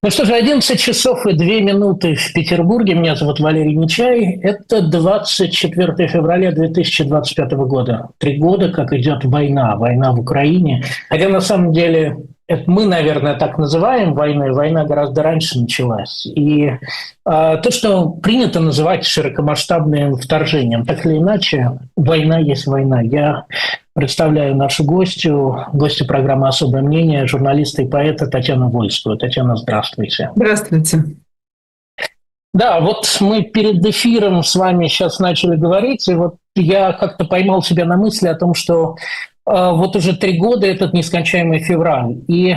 Ну что же, 11 часов и 2 минуты в Петербурге. Меня зовут Валерий Нечай. Это 24 февраля 2025 года. 3 года, как идет война в Украине. Хотя на самом деле это мы, наверное, так называем войной. Война гораздо раньше началась. И то, что принято называть широкомасштабным вторжением, так или иначе, война есть война. Я представляю нашу гостью программы «Особое мнение», журналиста и поэта Татьяну Вольскую. Татьяна, здравствуйте. Здравствуйте. Да, вот мы перед эфиром с вами сейчас начали говорить, и вот я как-то поймал себя на мысли о том, что вот уже 3 года этот нескончаемый февраль. И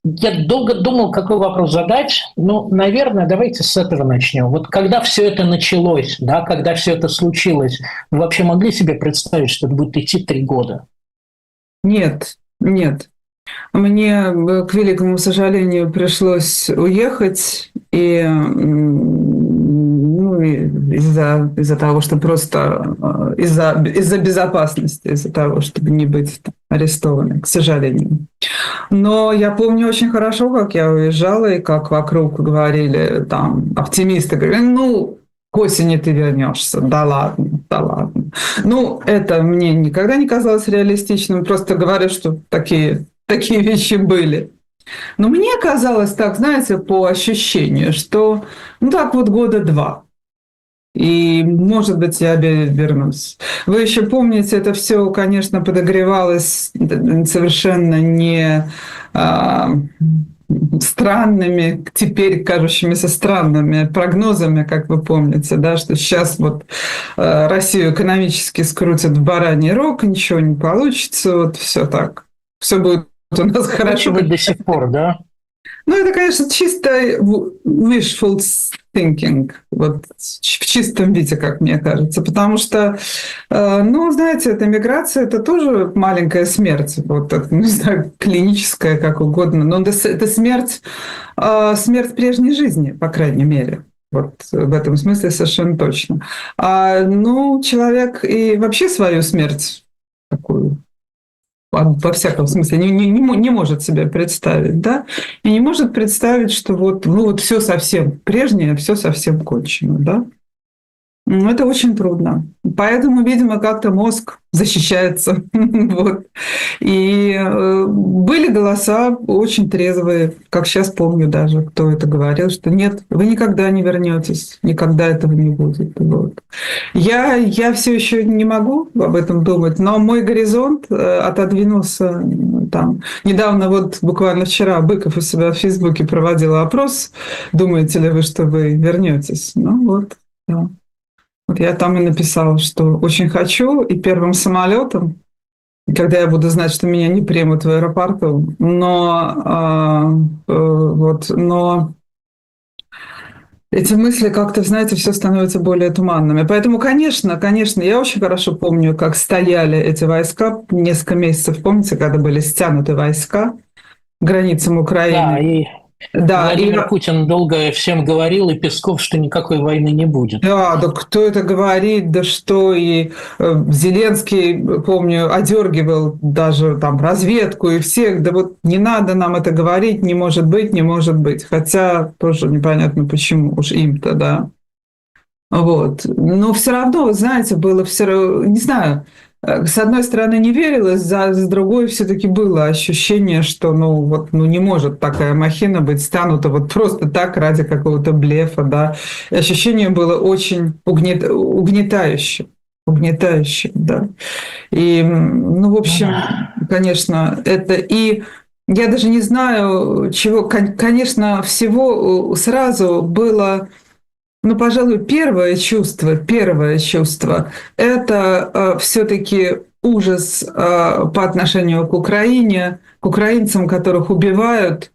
я долго думал, какой вопрос задать. Ну, наверное, давайте с этого начнем. Вот когда все это началось, да, когда все это случилось, вы вообще могли себе представить, что это будет идти 3 года? Нет, нет. Мне, к великому сожалению, пришлось уехать, и из-за того, что просто из-за безопасности, из-за того, чтобы не быть арестованной, к сожалению. Но я помню очень хорошо, как я уезжала, и как вокруг говорили там оптимисты, говорили, ну, к осени ты вернешься. Да ладно, да ладно. Ну, это мне никогда не казалось реалистичным. Просто говорю, что такие вещи были. Но мне казалось так, знаете, по ощущению, что ну так вот 2 года. И, может быть, я вернусь. Вы еще помните, это все, конечно, подогревалось совершенно не странными, теперь кажущимися странными прогнозами, как вы помните, да, что сейчас вот Россию экономически скрутят в бараний рог, ничего не получится, вот все так. Все будет у нас хорошо. До сих пор, да? Ну, это, конечно, чисто wishful thinking, вот в чистом виде, как мне кажется, потому что, ну, знаете, эта миграция – это тоже маленькая смерть, вот, не знаю, клиническая, как угодно, но это смерть прежней жизни, по крайней мере. Вот в этом смысле совершенно точно. Ну, человек и вообще свою смерть такую во всяком смысле, не может себе представить, да, и не может представить, что вот, ну, вот все совсем прежнее, все совсем кончено, да. Это очень трудно. Поэтому, видимо, как-то мозг защищается. Вот. И были голоса очень трезвые, как сейчас помню даже, кто это говорил, что нет, вы никогда не вернетесь, никогда этого не будет. Вот. Я все еще не могу об этом думать, но мой горизонт отодвинулся там. Недавно, вот буквально вчера, Быков у себя в Фейсбуке проводил опрос, думаете ли вы, что вы вернетесь? Ну вот, да. Вот я там и написала, что очень хочу, и первым самолетом, когда я буду знать, что меня не примут в аэропорту, но эти мысли как-то, знаете, все становится более туманными. Поэтому, конечно, я очень хорошо помню, как стояли эти войска несколько месяцев. Помните, когда были стянуты войска к границам Украины? Да, и Да, Владимир Путин долго всем говорил, и Песков, что никакой войны не будет. Да, да кто это говорит, да что, и Зеленский, помню, одергивал даже там разведку и всех, да вот не надо нам это говорить, не может быть, хотя тоже непонятно почему, уж им-то, да. Вот. Но все равно, вы знаете, было все равно, не знаю, с одной стороны не верилось, с другой все-таки было ощущение, что ну не может такая махина быть стянута вот просто так ради какого-то блефа, да. И ощущение было очень угнетающим, да. И, ну, в общем, конечно, это и я даже не знаю, чего, конечно, всего сразу было. Ну, пожалуй, первое чувство – это все-таки ужас по отношению к Украине, к украинцам, которых убивают.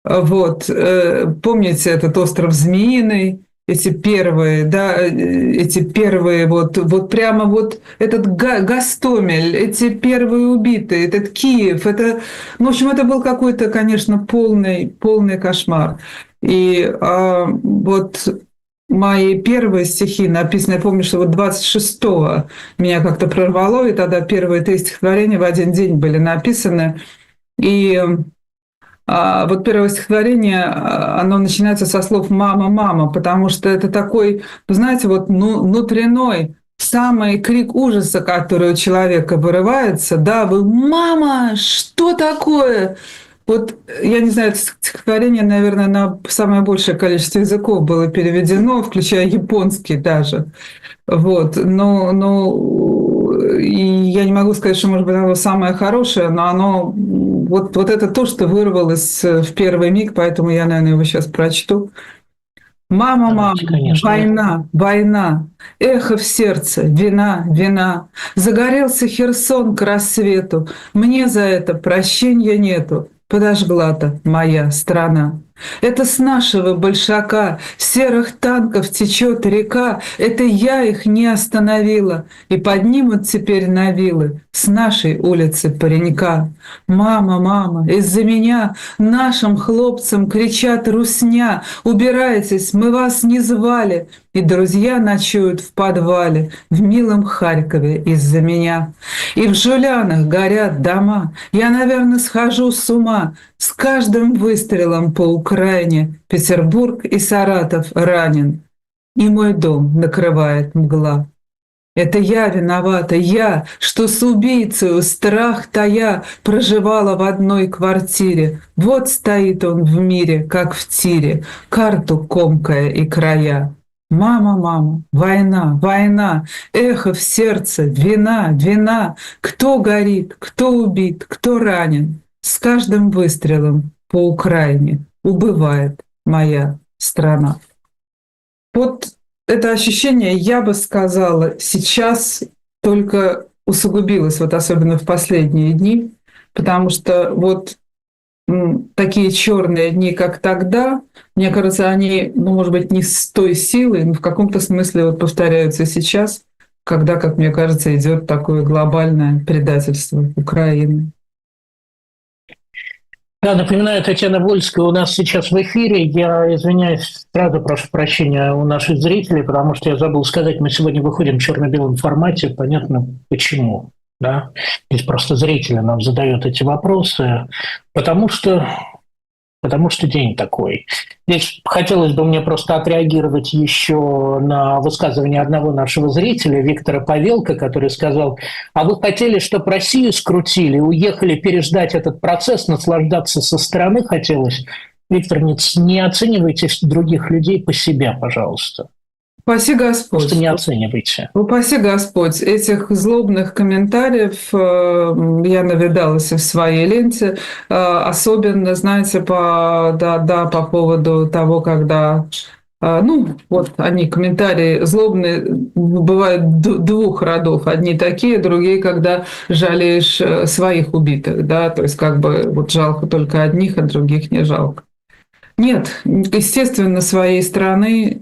Вот. Помните этот остров Змеиный, эти первые, вот прямо вот этот Гостомель, эти первые убитые, этот Киев, это, ну, в общем, это был какой-то, конечно, полный кошмар. И вот мои первые стихи написаны, я помню, что вот 26-го меня как-то прорвало, и тогда первые 3 стихотворения в один день были написаны. И Вот первое стихотворение, оно начинается со слов «мама, мама», потому что это такой, вы знаете, вот внутренной, самый крик ужаса, который у человека вырывается, да, вы «мама, что такое?» Вот, я не знаю, это стихотворение, наверное, на самое большее количество языков было переведено, включая японский даже. Вот, и я не могу сказать, что, может быть, оно самое хорошее, но оно, вот это то, что вырвалось в первый миг, поэтому я, наверное, его сейчас прочту. «Мама, мама, война, война, эхо в сердце, вина, вина. Загорелся Херсон к рассвету, мне за это прощения нету. Подожгла-то моя страна. Это с нашего большака серых танков течет река. Это я их не остановила. И поднимут теперь на вилы с нашей улицы паренька. Мама, мама, из-за меня нашим хлопцам кричат русня. Убирайтесь, мы вас не звали. И друзья ночуют в подвале в милом Харькове из-за меня. И в Жулянах горят дома. Я, наверное, схожу с ума. С каждым выстрелом по Украине Петербург и Саратов ранен. И мой дом накрывает мгла. Это я виновата, я, что с убийцей страх тая проживала в одной квартире. Вот стоит он в мире, как в тире, карту комкая и края. Мама, мама, война, война, эхо в сердце, вина, вина. Кто горит, кто убит, кто ранен. С каждым выстрелом по Украине убывает моя страна. Вот это ощущение, я бы сказала, сейчас только усугубилось, вот особенно в последние дни, потому что вот такие черные дни, как тогда, мне кажется, они, может быть, не с той силой, но в каком-то смысле вот повторяются сейчас, когда, как мне кажется, идет такое глобальное предательство Украины. Да, напоминаю, Татьяна Вольская у нас сейчас в эфире. Я извиняюсь, сразу прошу прощения у наших зрителей, потому что я забыл сказать, мы сегодня выходим в черно-белом формате, понятно почему. Да? Здесь просто зрители нам задают эти вопросы, потому что день такой. Здесь хотелось бы мне просто отреагировать еще на высказывание одного нашего зрителя, Виктора Павелко, который сказал: а вы хотели, чтобы Россию скрутили, уехали переждать этот процесс, наслаждаться со стороны хотелось? Виктор, не оценивайте других людей по себе, пожалуйста. Упаси Господь. Просто не оценивайте. Упаси Господь. Этих злобных комментариев я навидалась в своей ленте. Особенно, знаете, по поводу того, когда... они, комментарии злобные, бывают двух родов. Одни такие, другие, когда жалеешь своих убитых. Да? То есть жалко только одних, а других не жалко. Нет, естественно, своей страны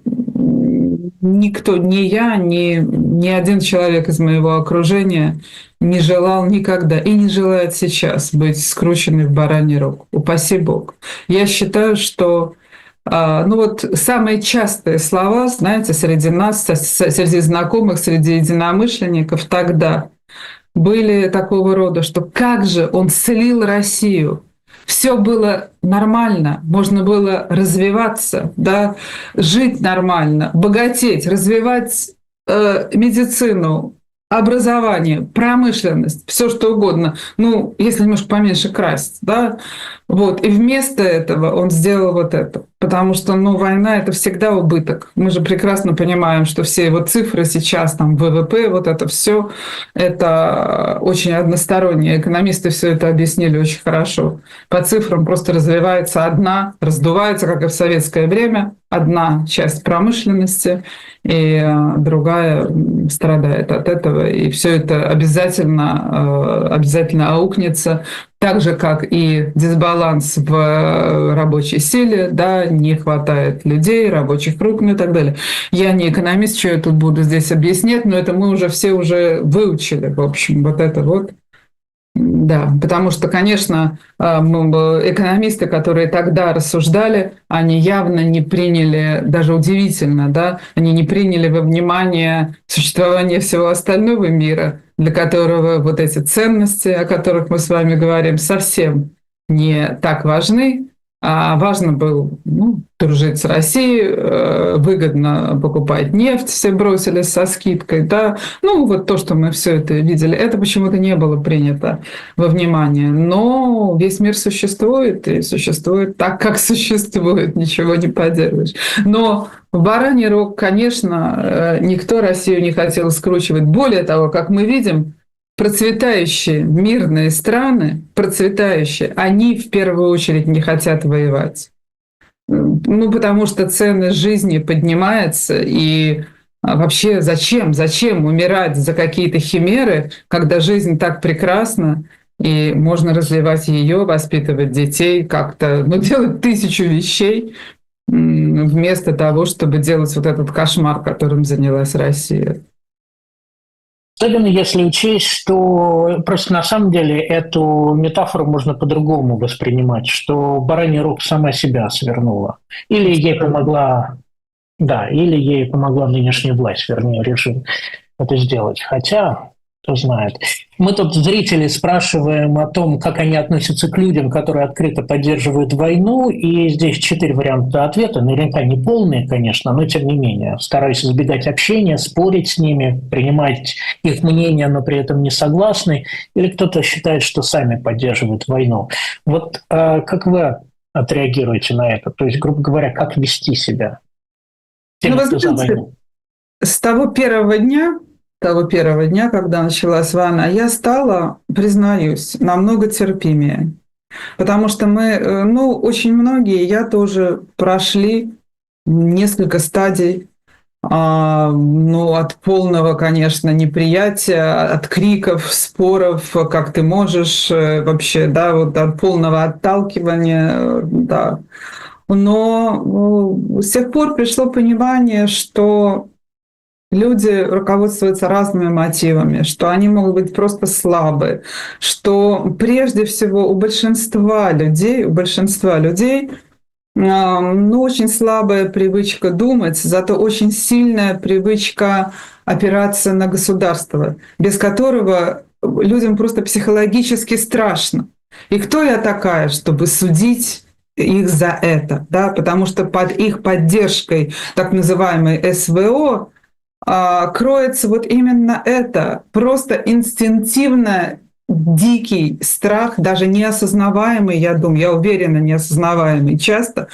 никто, ни я, ни один человек из моего окружения не желал никогда и не желает сейчас быть скрученной в бараний рог. Упаси Бог. Я считаю, что самые частые слова, знаете, среди нас, среди знакомых, среди единомышленников тогда были такого рода, что как же он слил Россию. Все было нормально, можно было развиваться, да, жить нормально, богатеть, развивать медицину, образование, промышленность, все что угодно. Если немножко поменьше красть, да. Вот. И вместо этого он сделал вот это. Потому что, война — это всегда убыток. Мы же прекрасно понимаем, что все его цифры сейчас, ВВП, вот это все, это очень одностороннее. Экономисты все это объяснили очень хорошо. По цифрам просто раздувается, как и в советское время, одна часть промышленности, и другая страдает от этого. И все это обязательно аукнется. Так же, как и дисбаланс в рабочей силе, да, не хватает людей, рабочих рук, и так далее. Я не экономист, что я тут буду здесь объяснять, но это мы уже все выучили, в общем, вот это вот. Да, потому что, конечно, экономисты, которые тогда рассуждали, они явно не приняли, даже удивительно, да, они не приняли во внимание существование всего остального мира, для которого вот эти ценности, о которых мы с вами говорим, совсем не так важны, важно было дружить с Россией, выгодно покупать нефть, все бросились со скидкой, да, вот то, что мы все это видели, это почему-то не было принято во внимание. Но весь мир существует, и существует так, как существует, ничего не поделаешь. Но в бараний рог, конечно, никто Россию не хотел скручивать. Более того, как мы видим, процветающие мирные страны, процветающие, они в первую очередь не хотят воевать. Потому что цены жизни поднимаются, и вообще зачем умирать за какие-то химеры, когда жизнь так прекрасна, и можно развивать ее, воспитывать детей, как-то, делать 1000 вещей, вместо того, чтобы делать вот этот кошмар, которым занялась Россия. Особенно если учесть, что просто на самом деле эту метафору можно по-другому воспринимать, что бараний рог сама себя свернула. Или ей помогла, или ей помогла нынешняя власть, вернее, режим это сделать. Хотя, кто знает. Мы тут зрители спрашиваем о том, как они относятся к людям, которые открыто поддерживают войну, и здесь 4 варианта ответа, наверняка не полные, конечно, но тем не менее. Стараюсь избегать общения, спорить с ними, принимать их мнение, но при этом не согласны, или кто-то считает, что сами поддерживают войну. Вот как вы отреагируете на это? То есть, грубо говоря, как вести себя? Вы знаете, с того первого дня, когда началась война, я стала, признаюсь, намного терпимее. Потому что мы, очень многие, я тоже прошли несколько стадий, от полного, конечно, неприятия, от криков, споров, как ты можешь вообще, от полного отталкивания, да. Но с тех пор пришло понимание, что люди руководствуются разными мотивами, что они могут быть просто слабы, что прежде всего у большинства людей очень слабая привычка думать, зато очень сильная привычка опираться на государство, без которого людям просто психологически страшно. И кто я такая, чтобы судить их за это, да? Потому что под их поддержкой так называемой СВО кроется вот именно это, просто инстинктивно дикий страх, даже неосознаваемый, я уверена, неосознаваемый часто,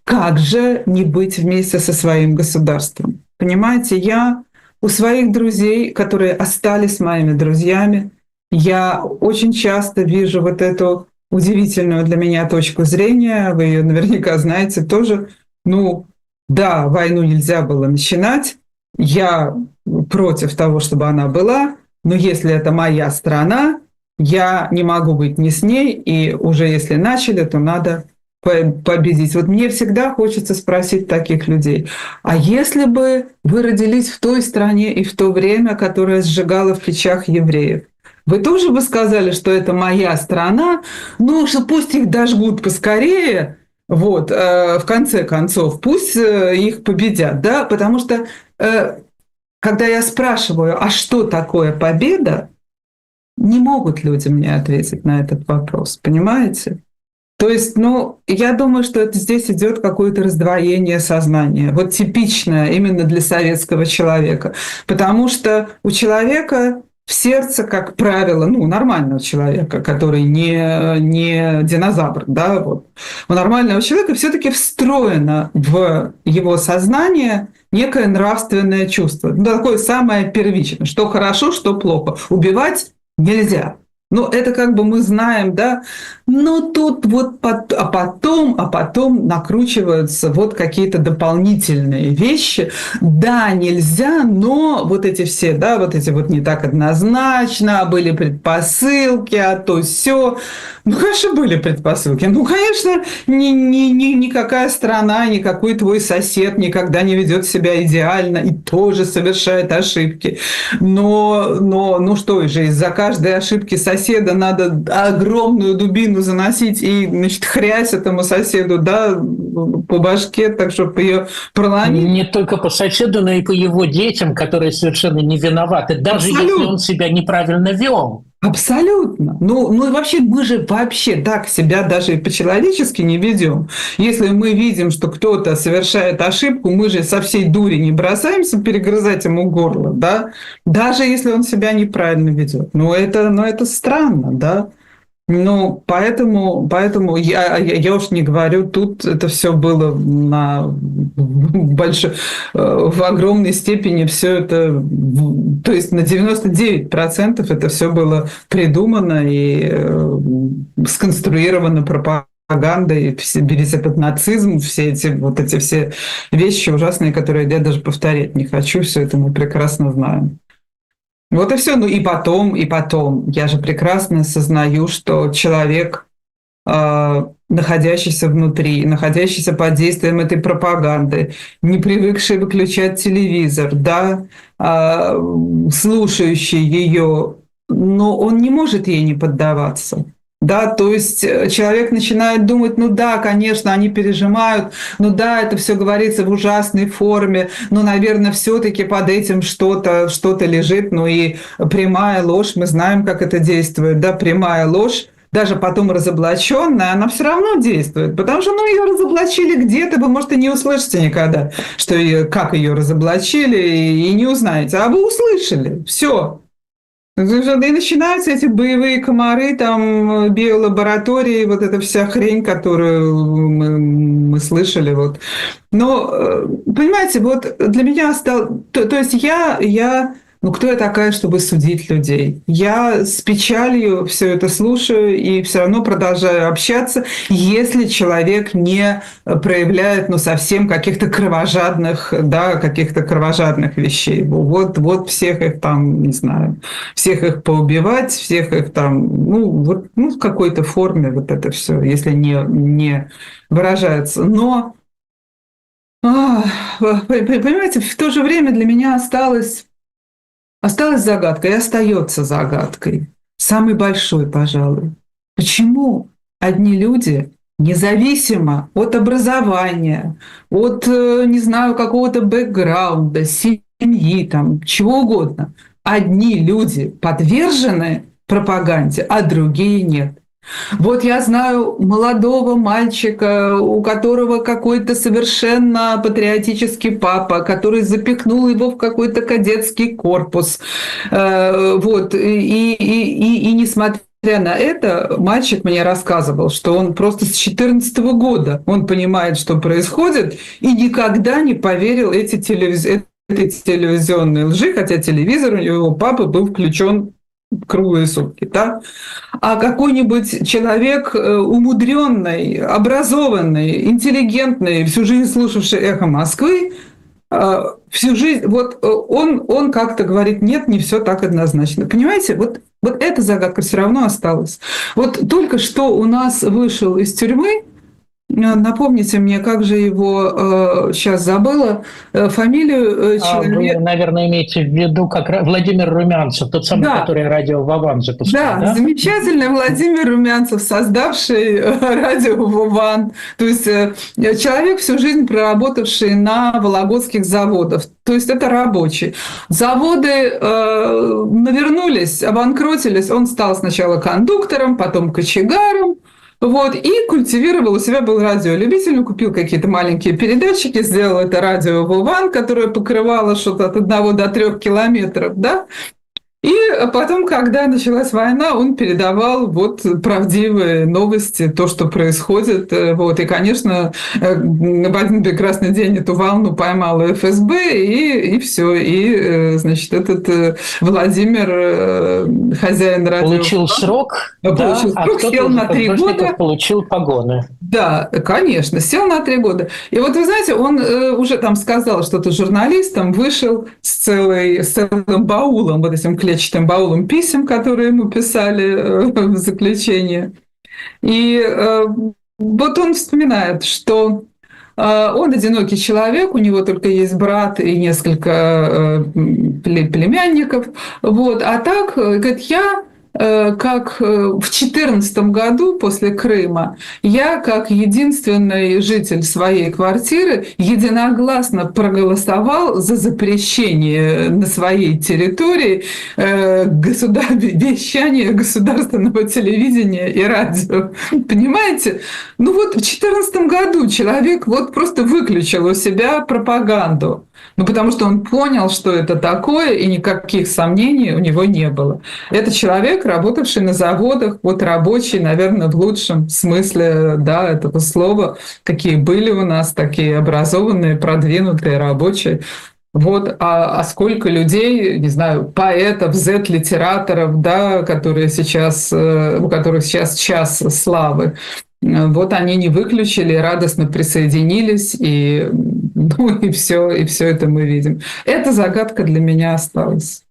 как же не быть вместе со своим государством. Понимаете, я у своих друзей, которые остались моими друзьями, я очень часто вижу вот эту удивительную для меня точку зрения, вы ее наверняка знаете тоже. Войну нельзя было начинать, я против того, чтобы она была, но если это моя страна, я не могу быть не с ней, и уже если начали, то надо победить. Вот мне всегда хочется спросить таких людей, а если бы вы родились в той стране и в то время, которое сжигало в печах евреев, вы тоже бы сказали, что это моя страна, что пусть их дожгут поскорее, в конце концов, пусть их победят, да, потому что когда я спрашиваю, а что такое победа, не могут люди мне ответить на этот вопрос, понимаете? То есть, я думаю, что это здесь идет какое-то раздвоение сознания, вот типичное именно для советского человека, потому что у человека в сердце, как правило, нормального человека, который не динозавр, да, у нормального человека все-таки встроено в его сознание некое нравственное чувство, такое самое первичное, что хорошо, что плохо. Убивать нельзя. Это мы знаем, да, но тут потом накручиваются какие-то дополнительные вещи. Да, нельзя, но эти все, да, эти не так однозначно, были предпосылки, а то сё. Конечно, были предпосылки. Конечно, никакая страна, никакой твой сосед никогда не ведет себя идеально и тоже совершает ошибки. Но что же, из-за каждой ошибки соседа надо огромную дубину заносить и, хрясь этому соседу, да, по башке, так, чтобы ее проломить. Не только по соседу, но и по его детям, которые совершенно не виноваты, даже Абсолютно. если он себя неправильно вел. Абсолютно. Ну и вообще мы же вообще так себя даже по-человечески не ведем. Если мы видим, что кто-то совершает ошибку, мы же со всей дури не бросаемся перегрызать ему горло, да? Даже если он себя неправильно ведет. Это странно, да? Ну, поэтому я уж не говорю, тут это все было в огромной степени все это, то есть на 99% это все было придумано и сконструировано пропагандой, весь этот нацизм, все эти все вещи ужасные, которые я даже повторять не хочу, все это мы прекрасно знаем. Вот и все. Ну и потом, я же прекрасно осознаю, что человек, находящийся внутри, находящийся под действием этой пропаганды, не привыкший выключать телевизор, да, слушающий ее, но он не может ей не поддаваться. Да, то есть человек начинает думать, ну да, конечно, они пережимают, ну да, это все говорится в ужасной форме, но, наверное, все-таки под этим что-то лежит, ну и прямая ложь, мы знаем, как это действует, да, прямая ложь, даже потом разоблаченная, она все равно действует, потому что, ее разоблачили где-то, вы, может, и не услышите никогда, как ее разоблачили, и не узнаете, а вы услышали, все. И начинаются эти боевые комары, там, биолаборатории, вот эта вся хрень, которую мы слышали. Вот. Но, понимаете, вот для меня стало... То есть я кто я такая, чтобы судить людей? Я с печалью все это слушаю и все равно продолжаю общаться, если человек не проявляет, совсем каких-то кровожадных вещей. Вот всех их там, не знаю, всех их поубивать, всех их там, в какой-то форме вот это все, если не выражается. Но, понимаете, в то же время для меня осталась загадкой и остается загадкой. Самой большой, пожалуй. Почему одни люди, независимо от образования, от, не знаю, какого-то бэкграунда, семьи, там, чего угодно, одни люди подвержены пропаганде, а другие нет? Вот я знаю молодого мальчика, у которого какой-то совершенно патриотический папа, который запихнул его в какой-то кадетский корпус. И несмотря на это, мальчик мне рассказывал, что он просто с 2014 года он понимает, что происходит, и никогда не поверил этой телевизионной лжи, хотя телевизор у его папы был включен круглые сутки, да? А какой-нибудь человек умудренный, образованный, интеллигентный, всю жизнь слушавший «Эхо Москвы», всю жизнь, он как-то говорит, нет, не все так однозначно. Понимаете, вот эта загадка все равно осталась. Вот только что у нас вышел из тюрьмы, напомните мне, как же его, сейчас забыла, фамилию человека. Вы, наверное, имеете в виду как Владимир Румянцев, тот самый, да, который радио Вован запускал. Да, замечательный Владимир Румянцев, создавший радио Вован. То есть человек, всю жизнь проработавший на вологодских заводах. То есть это рабочий. Заводы навернулись, обанкротились. Он стал сначала кондуктором, потом кочегаром. И культивировал, у себя был радиолюбитель, купил какие-то маленькие передатчики, сделал это радио Вован, которое покрывало что-то от 1 до 3 километров, да. И потом, когда началась война, он передавал правдивые новости, то, что происходит. И, конечно, в один прекрасный день эту волну поймала ФСБ, и все. И, значит, этот Владимир, хозяин радио... Получил срок, сел на 3 года. Получил погоны. Да, конечно, сел на 3 года. И вы знаете, он уже там сказал что-то журналистам, вышел с целым баулом, этим клетчатым баулом писем, которые ему писали в заключение. И он вспоминает, что он одинокий человек, у него только есть брат и несколько племянников. А так, говорит, как в 2014 году после Крыма я, как единственный житель своей квартиры, единогласно проголосовал за запрещение на своей территории вещания государственного телевидения и радио. Понимаете? Ну вот в 2014 году человек вот просто выключил у себя пропаганду. Ну, потому что он понял, что это такое, и никаких сомнений у него не было. Это человек, работавший на заводах, вот рабочий, наверное, в лучшем смысле, да, этого слова, какие были у нас, такие образованные, продвинутые, рабочие. Вот, а сколько людей, не знаю, поэтов, зет-литераторов, да, которые сейчас, у которых сейчас час славы, вот они не выключили, радостно присоединились, и, ну, и все это мы видим. Эта загадка для меня осталась.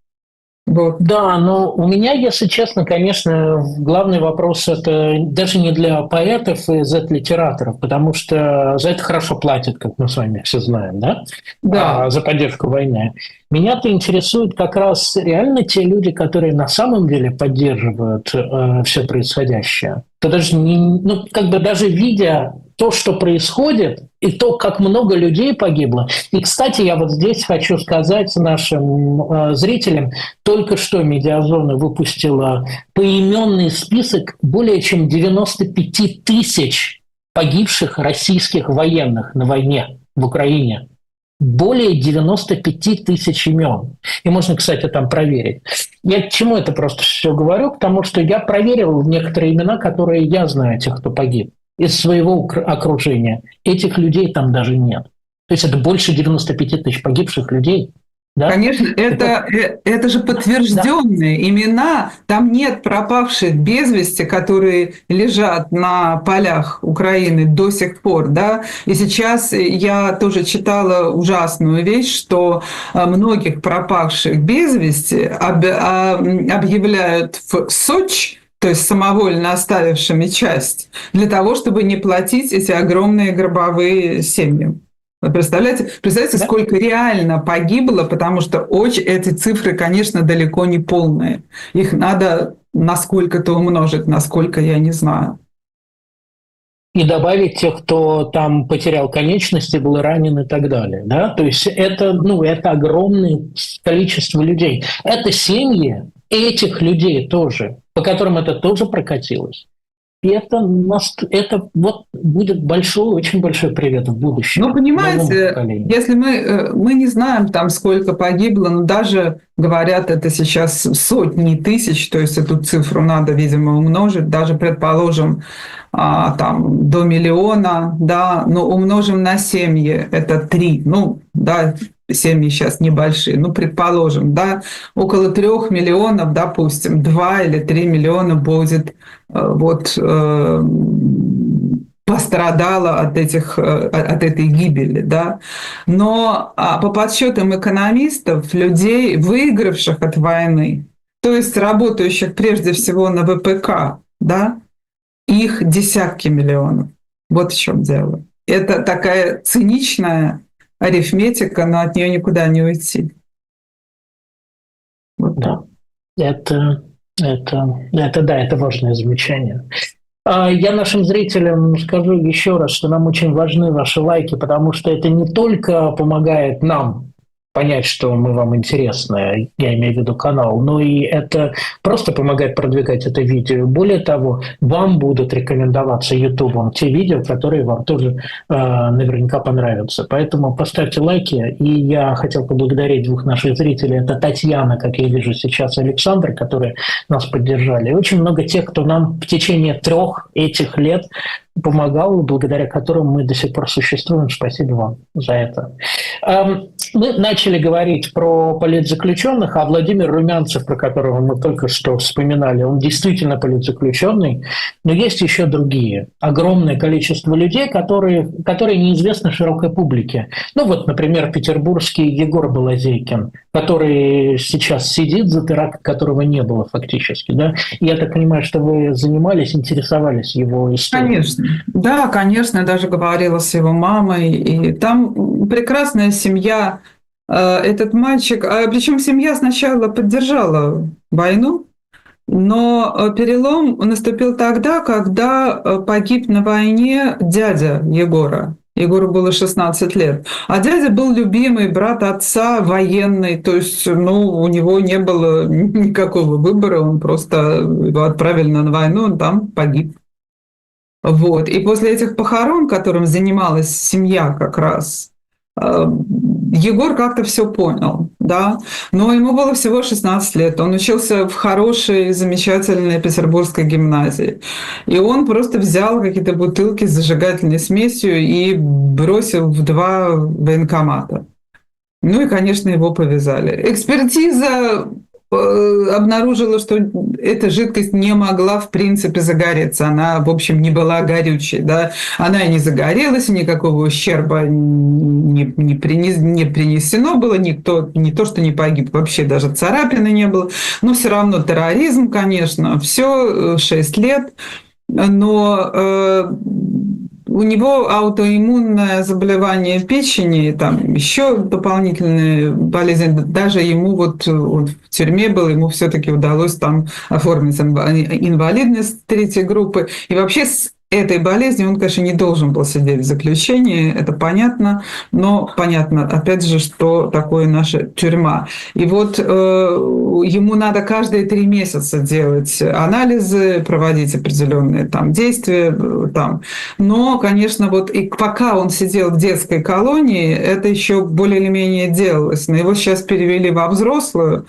Вот. Да, но у меня, если честно, конечно, главный вопрос это даже не для поэтов и зет-литераторов, потому что за это хорошо платят, как мы с вами все знаем, да? Да. За поддержку войны. Меня-то интересуют как раз реально те люди, которые на самом деле поддерживают все происходящее. То даже ну, как бы даже видя то, что происходит, и то, как много людей погибло. И, кстати, я вот здесь хочу сказать нашим зрителям, только что «Медиазона» выпустила поименный список более чем 95 тысяч погибших российских военных на войне в Украине. Более 95 тысяч имен. И можно, кстати, там проверить. Я к чему это просто все говорю? Потому что я проверил некоторые имена, которые я знаю, тех, кто погиб из своего окружения. Этих людей там даже нет. То есть это больше 95 тысяч погибших людей. Да? Конечно, это же подтвержденные имена. Там нет пропавших без вести, которые лежат на полях Украины до сих пор. Да? И сейчас я тоже читала ужасную вещь, что многих пропавших без вести объявляют в Сочи, то есть самовольно оставившими часть, для того, чтобы не платить эти огромные гробовые семьям. Вы представляете, да? Сколько реально погибло, потому что эти цифры, конечно, далеко не полные. Их надо насколько-то умножить, насколько я не знаю. И добавить тех, кто там потерял конечности, был ранен и так далее. Да? То есть это, это огромное количество людей. Это семьи этих людей тоже, по которым это тоже прокатилось. И это вот будет очень большой привет в будущем. Ну, понимаете, если мы не знаем, там, сколько погибло, но даже говорят, это сейчас сотни тысяч, то есть эту цифру надо, видимо, умножить, даже, предположим, там, до миллиона, да, но умножим на семьи, это 3, да, семьи сейчас небольшие, предположим, да, около 3 миллионов, допустим, 2 или 3 миллиона будет пострадало от этой гибели, да. Но по подсчетам экономистов, людей, выигравших от войны, то есть работающих прежде всего на ВПК, да, их десятки миллионов. Вот в чем дело. Это такая циничная арифметика, но от нее никуда не уйти. Вот. Да, это важное замечание. Я нашим зрителям скажу еще раз, что нам очень важны ваши лайки, потому что это не только помогает нам понять, что мы вам интересны, я имею в виду канал, но и это просто помогает продвигать это видео. Более того, вам будут рекомендоваться YouTube те видео, которые вам тоже наверняка понравятся. Поэтому поставьте лайки. И я хотел поблагодарить 2 наших зрителей. Это Татьяна, как я вижу сейчас, Александр, которые нас поддержали. И очень много тех, кто нам в течение 3 этих лет помогал, благодаря которым мы до сих пор существуем. Спасибо вам за это. Мы начали говорить про политзаключенных, а Владимир Румянцев, про которого мы только что вспоминали, он действительно политзаключенный, но есть еще другие. Огромное количество людей, которые неизвестны широкой публике. Например, петербургский Егор Балазейкин, который сейчас сидит за теракт, которого не было фактически. Да? Я так понимаю, что вы занимались, интересовались его историей. Конечно. Да, конечно, я даже говорила с его мамой. И там прекрасная семья. Этот мальчик, причем семья сначала поддержала войну, Но перелом наступил тогда, когда погиб на войне дядя Егора. Егору было 16 лет. А дядя был любимый брат отца, военный. То есть, у него не было никакого выбора. Он просто его отправили на войну, он там погиб. Вот. И после этих похорон, которым занималась семья как раз, Егор как-то все понял, да, но ему было всего 16 лет, он учился в хорошей, замечательной петербургской гимназии, и он просто взял какие-то бутылки с зажигательной смесью и бросил в 2 военкомата. Ну и, конечно, его повязали. Экспертиза обнаружила, что эта жидкость не могла, в принципе, загореться. Она, в общем, не была горючей. Да? Она и не загорелась, и никакого ущерба не принесено было. Никто, не то, что не погиб, вообще даже царапины не было. Но все равно терроризм, конечно. Все, 6 лет. Но у него аутоиммунное заболевание печени, там еще дополнительные болезни. Даже ему он в тюрьме был, ему все-таки удалось там оформить инвалидность 3-й группы. И вообще с этой болезнью он, конечно, не должен был сидеть в заключении, это понятно, но понятно, опять же, что такое наша тюрьма. И вот ему надо каждые 3 месяца делать анализы, проводить определенные там действия, там. Но, конечно, вот и пока он сидел в детской колонии, это еще более или менее делалось. Но его сейчас перевели во взрослую.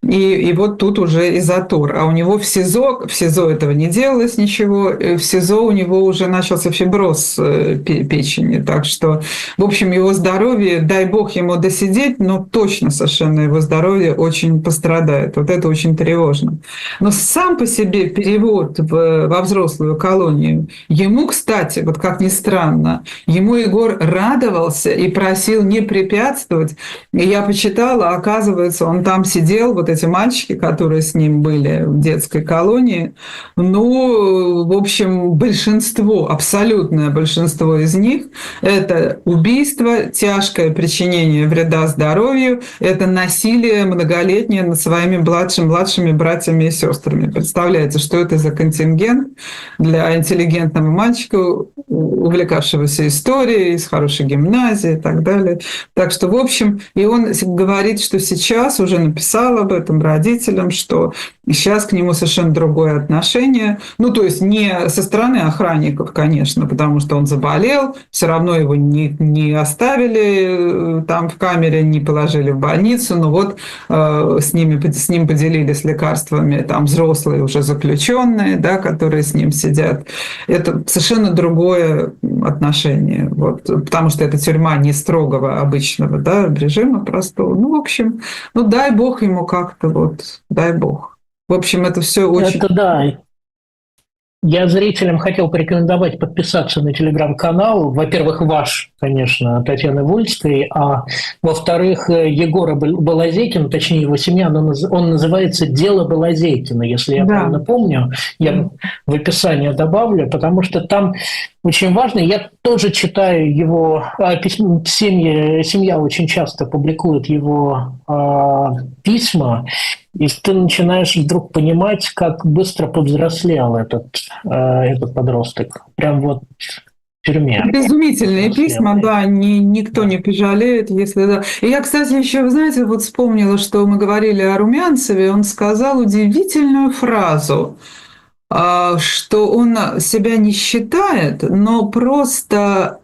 И вот тут уже и затор. А у него в СИЗО этого не делалось ничего, в СИЗО у него уже начался фиброз печени. Так что, в общем, его здоровье, дай бог ему досидеть, но точно совершенно его здоровье очень пострадает. Вот это очень тревожно. Но сам по себе перевод во взрослую колонию, ему, кстати, вот как ни странно, ему Егор радовался и просил не препятствовать. И я почитала, оказывается, он там сидел, вот эти мальчики, которые с ним были в детской колонии, в общем, большинство, абсолютное большинство из них – это убийство, тяжкое причинение вреда здоровью, это насилие многолетнее над своими младшими братьями и сестрами. Представляете, что это за контингент для интеллигентного мальчика, увлекавшегося историей, из хорошей гимназии и так далее. Так что, в общем, и он говорит, что сейчас уже написал об этом родителям, что сейчас к нему совершенно другое отношение. То есть не со стороны охранников, конечно, потому что он заболел, все равно его не оставили там в камере, не положили в больницу, но вот с ним поделились лекарствами там взрослые уже заключенные, да, которые с ним сидят. Это совершенно другое отношение, вот, потому что это тюрьма не строгого обычного, да, режима простого. В общем, дай бог ему как-то, дай бог. В общем, это все очень... Это да. Я зрителям хотел порекомендовать подписаться на телеграм-канал. Во-первых, ваш, конечно, Татьяны Вольской, а во-вторых, Егора Балазейкина, точнее его семья, он называется «Дело Балазейкина», если я правильно помню. Я в описании добавлю, потому что там очень важно. Я тоже читаю его письма. Семья очень часто публикует его письма, и ты начинаешь вдруг понимать, как быстро повзрослел этот подросток. Прям в тюрьме. Изумительные письма, да, никто не пожалеет, если да. И я, кстати, еще, вы знаете, вспомнила, что мы говорили о Румянцеве, он сказал удивительную фразу, что он себя не считает, но просто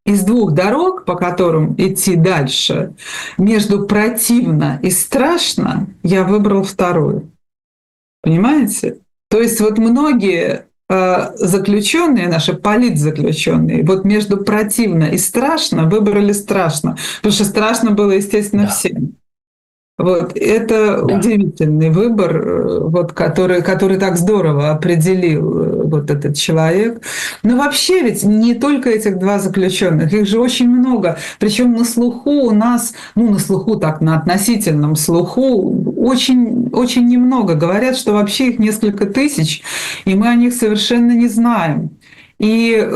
из 2 дорог, по которым идти дальше, между противно и страшно, я выбрал 2-ю. Понимаете? То есть многие заключенные, наши политзаключенные, между противно и страшно выбрали страшно, потому что страшно было, естественно, всем. Это удивительный выбор, который так здорово определил этот человек. Но вообще ведь не только этих 2 заключенных, их же очень много. Причем на слуху у нас, на слуху так, на относительном слуху, очень, очень немного. Говорят, что вообще их несколько тысяч, и мы о них совершенно не знаем. И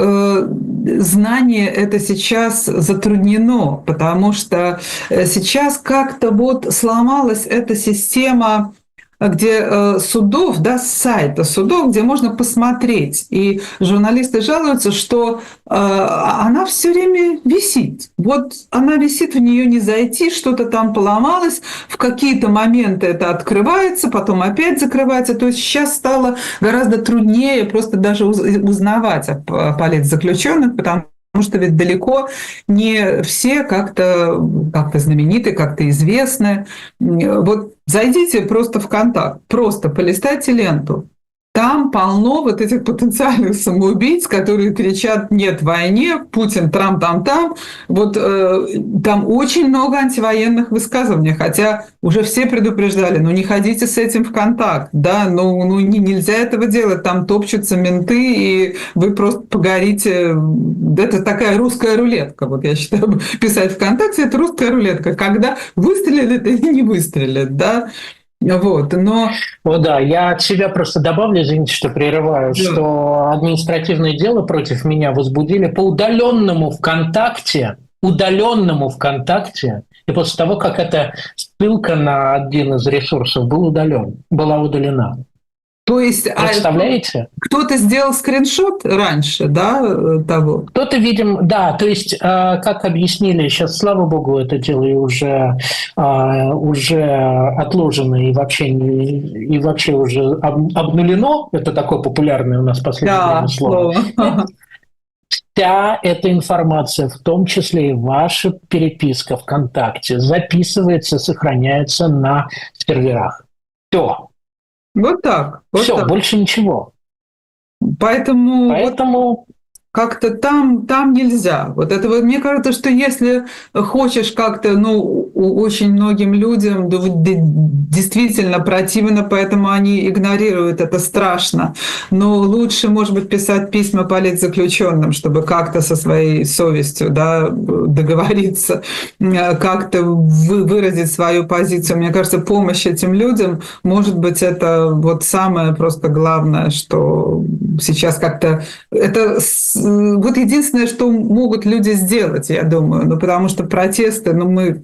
знание это сейчас затруднено, потому что сейчас как-то сломалась эта система где судов, да, с сайта судов, где можно посмотреть. И журналисты жалуются, что она все время висит. Вот она висит, в нее не зайти, что-то там поломалось, в какие-то моменты это открывается, потом опять закрывается. То есть сейчас стало гораздо труднее просто даже узнавать о политзаключенных, потому что ведь далеко не все как-то знамениты, как-то известны. Вот зайдите просто в «Контакт», просто полистайте ленту. Там полно вот этих потенциальных самоубийц, которые кричат «нет войне», «Путин там». Вот там очень много антивоенных высказываний, хотя уже все предупреждали, ну не ходите с этим в контакт, да, нельзя этого делать, там топчутся менты, и вы просто погорите. Это такая русская рулетка, вот я считаю, писать ВКонтакте – это русская рулетка, когда выстрелят или не выстрелят, да. Вот, но... О, да, я от себя просто добавлю, извините, что прерываю, Да. что административное дело против меня возбудили по удаленному ВКонтакте, и после того, как эта ссылка на один из ресурсов была удалена. То есть, Представляете? кто-то сделал скриншот раньше, да, того? Кто-то, видимо, да, то есть, как объяснили, сейчас, слава богу, это дело и уже отложено и вообще уже обнулено. Это такое популярное у нас в последнее время слово. Вся эта информация, в том числе и ваша переписка ВКонтакте, записывается, сохраняется на серверах. Все. Вот так. Все, больше ничего. Поэтому как-то там нельзя. Вот это вот, мне кажется, что если хочешь как-то, очень многим людям действительно противно, поэтому они игнорируют, это страшно. Но лучше, может быть, писать письма политзаключенным, чтобы как-то со своей совестью, да, договориться, как-то выразить свою позицию. Мне кажется, помощь этим людям, может быть, это вот самое просто главное, что сейчас как-то... Это вот единственное, что могут люди сделать, я думаю, потому что протесты, мы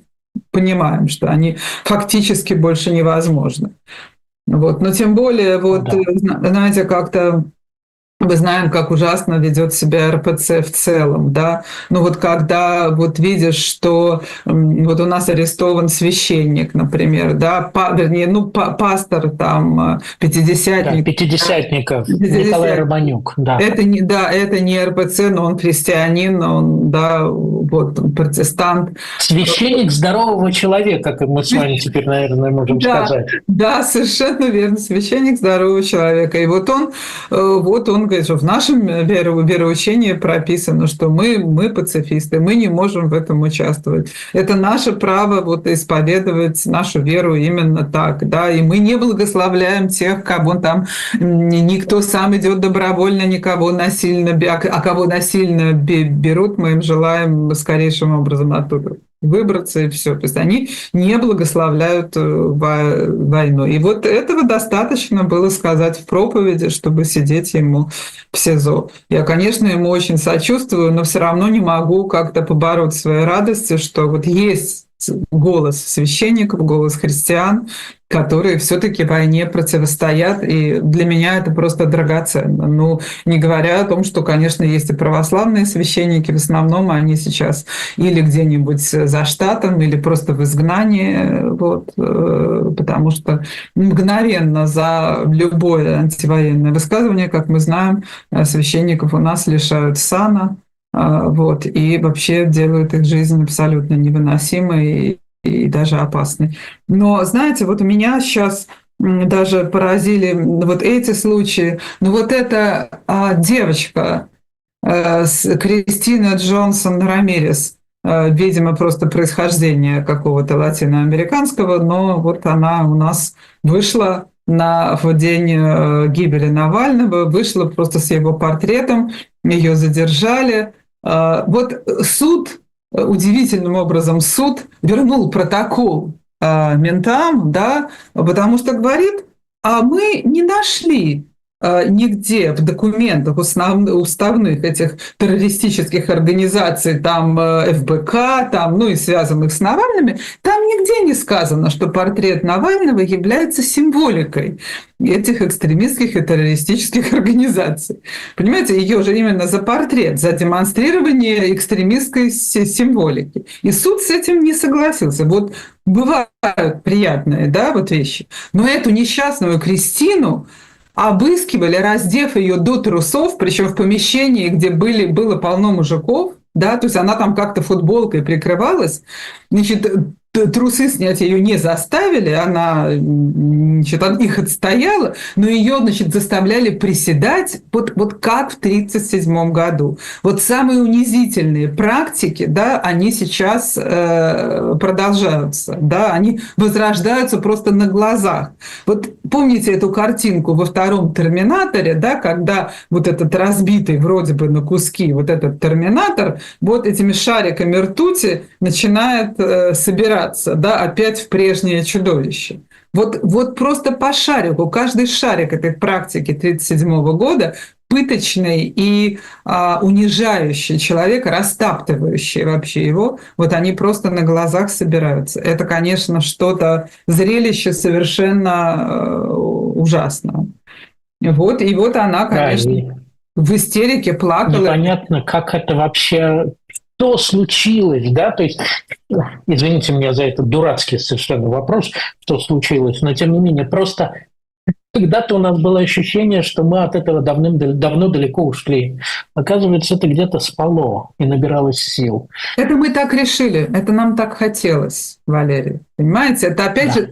понимаем, что они фактически больше невозможны. Вот. Но тем более, знаете, как-то мы знаем, как ужасно ведет себя РПЦ в целом, да. Когда видишь, что вот у нас арестован священник, например, да, пастор там, пятидесятник. Да, Пятидесятников, Николай Романюк, да. Это не РПЦ, но он христианин, он протестант. Священник здорового человека, как мы с вами теперь, наверное, можем сказать. Да, совершенно верно, священник здорового человека. И вот он говорит, что в нашем вероучении прописано, что мы пацифисты, мы не можем в этом участвовать. Это наше право исповедовать нашу веру именно так, да, и мы не благословляем тех, кого там никто сам идет добровольно, никого насильно, а кого насильно берут, мы им желаем скорейшим образом оттуда выбраться, и все. То есть они не благословляют войну. И вот этого достаточно было сказать в проповеди, чтобы сидеть ему в СИЗО. Я, конечно, ему очень сочувствую, но все равно не могу как-то побороть своей радости, что есть голос священников, голос христиан, которые все-таки войне противостоят, и для меня это просто драгоценно. Не говоря о том, что, конечно, есть и православные священники, в основном они сейчас или где-нибудь за штатом, или просто в изгнании, потому что мгновенно за любое антивоенное высказывание, как мы знаем, священников у нас лишают сана, и вообще делают их жизнь абсолютно невыносимой и даже опасной. Но, знаете, у меня сейчас даже поразили эти случаи. Эта девочка Кристина Джонсон Рамирес, видимо, просто происхождение какого-то латиноамериканского, но она у нас вышла в день гибели Навального, вышла просто с его портретом, ее задержали. Суд, удивительным образом, вернул протокол ментам, да, потому что говорит, мы не нашли нигде в документах уставных этих террористических организаций, там ФБК, и связанных с Навальными, там нигде не сказано, что портрет Навального является символикой этих экстремистских и террористических организаций. Понимаете, ее же именно за портрет, за демонстрирование экстремистской символики. И суд с этим не согласился. Вот бывают приятные, да, вот вещи. Но эту несчастную Кристину обыскивали, раздев ее до трусов, причем в помещении, где было полно мужиков, да, то есть она там как-то футболкой прикрывалась, значит, трусы снять ее не заставили, она, значит, их отстояла, но ее, значит, заставляли приседать вот как в 1937 году. Вот самые унизительные практики, да, они сейчас продолжаются, да, они возрождаются просто на глазах. Вот помните эту картинку во втором «Терминаторе», да, когда вот этот разбитый вроде бы на куски вот этот терминатор вот этими шариками ртути начинает собираться, да, опять в прежнее чудовище. Вот просто по шарику, каждый шарик этой практики 1937 года пыточный и унижающий человека, растаптывающий вообще его, вот они просто на глазах собираются. Это, конечно, что-то, зрелище совершенно ужасное. Вот, и вот она, конечно, в истерике плакала. Непонятно, как это вообще... Что случилось, да, то есть, извините меня за этот дурацкий совершенно вопрос, что случилось, но тем не менее, просто когда-то у нас было ощущение, что мы от этого давно далеко ушли. Оказывается, это где-то спало и набиралось сил. Это мы так решили, это нам так хотелось, Валерий. Понимаете, это опять же,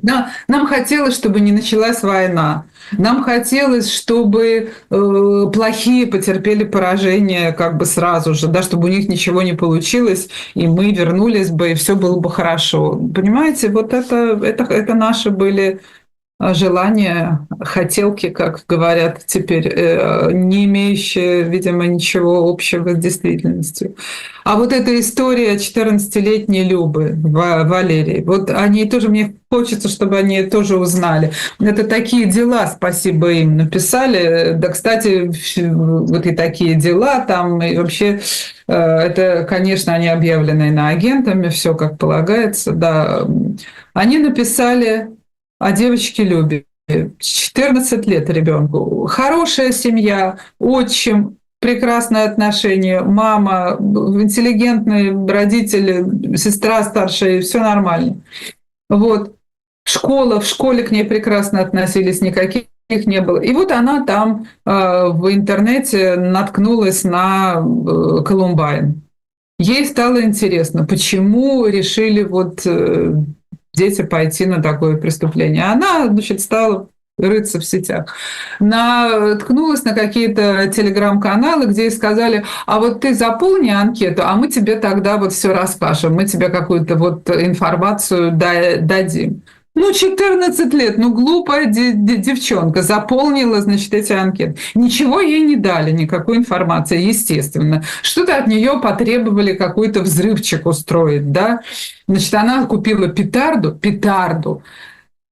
нам хотелось, чтобы не началась война. Нам хотелось, чтобы плохие потерпели поражение как бы сразу же, да, чтобы у них ничего не получилось, и мы вернулись бы, и все было бы хорошо. Понимаете, вот это наши были желания, хотелки, как говорят теперь, не имеющие, видимо, ничего общего с действительностью. А вот эта история 14-летней Любы, Валерии, вот о ней тоже мне хочется, чтобы они тоже узнали. Это такие дела, спасибо им, написали. Да, кстати, вот и такие дела там, и вообще это, конечно, они объявлены иноагентами, все как полагается, да. Они написали о девочке Любе. 14 лет ребенку. Хорошая семья, отчим, прекрасные отношения, мама, интеллигентные родители, сестра старшая, все нормально. Вот. В школе к ней прекрасно относились, никаких не было. И вот она там в интернете наткнулась на Колумбайн. Ей стало интересно, почему решили вот дети пойти на такое преступление. Она, значит, стала рыться в сетях. Наткнулась на какие-то телеграм-каналы, где ей сказали: а вот ты заполни анкету, а мы тебе тогда вот все расскажем, мы тебе какую-то вот информацию дадим. 14 лет, глупая девчонка заполнила, значит, эти анкеты. Ничего ей не дали, никакой информации, естественно. Что-то от нее потребовали какой-то взрывчик устроить, да. Значит, она купила петарду,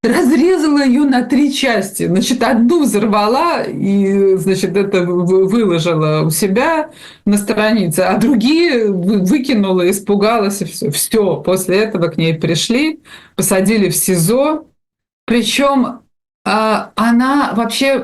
разрезала ее на 3 части. Значит, одну взорвала и, значит, это выложила у себя на странице, а другие выкинула, испугалась, и все. Все. После этого к ней пришли, посадили в СИЗО. Причем она вообще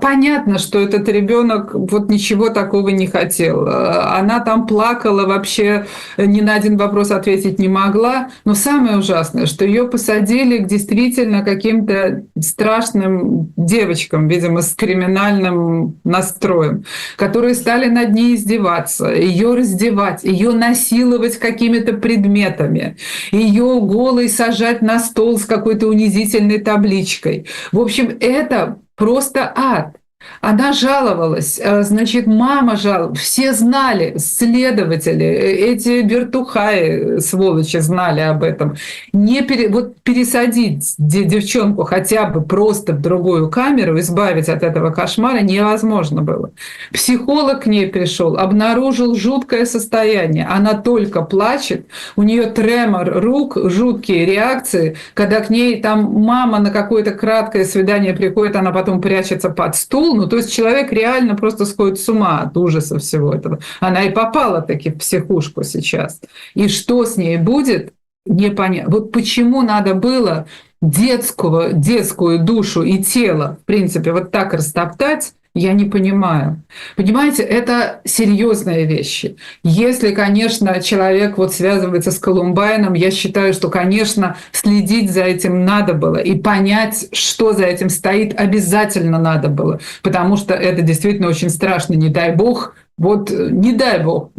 понятно, что этот ребенок вот ничего такого не хотел. Она там плакала, вообще ни на один вопрос ответить не могла. Но самое ужасное, что ее посадили к действительно каким-то страшным девочкам, видимо, с криминальным настроем, которые стали над ней издеваться, ее раздевать, ее насиловать какими-то предметами, ее голой сажать на стол с какой-то унизительной табличкой. В общем, это просто ад. Она жаловалась, значит, мама жаловалась, все знали, следователи, эти вертухаи, сволочи, знали об этом. Вот пересадить девчонку хотя бы просто в другую камеру, избавить от этого кошмара невозможно было. Психолог к ней пришел, обнаружил жуткое состояние. Она только плачет, у нее тремор рук, жуткие реакции, когда к ней там мама на какое-то краткое свидание приходит, она потом прячется под стул. То есть человек реально просто сходит с ума от ужаса всего этого. Она и попала таки в психушку сейчас. И что с ней будет, непонятно. Вот почему надо было детскую душу и тело, в принципе, вот так растоптать, я не понимаю. Понимаете, это серьезные вещи. Если, конечно, человек вот связывается с Колумбайном, я считаю, что, конечно, следить за этим надо было и понять, что за этим стоит, обязательно надо было, потому что это действительно очень страшно, не дай бог. Вот не дай бог,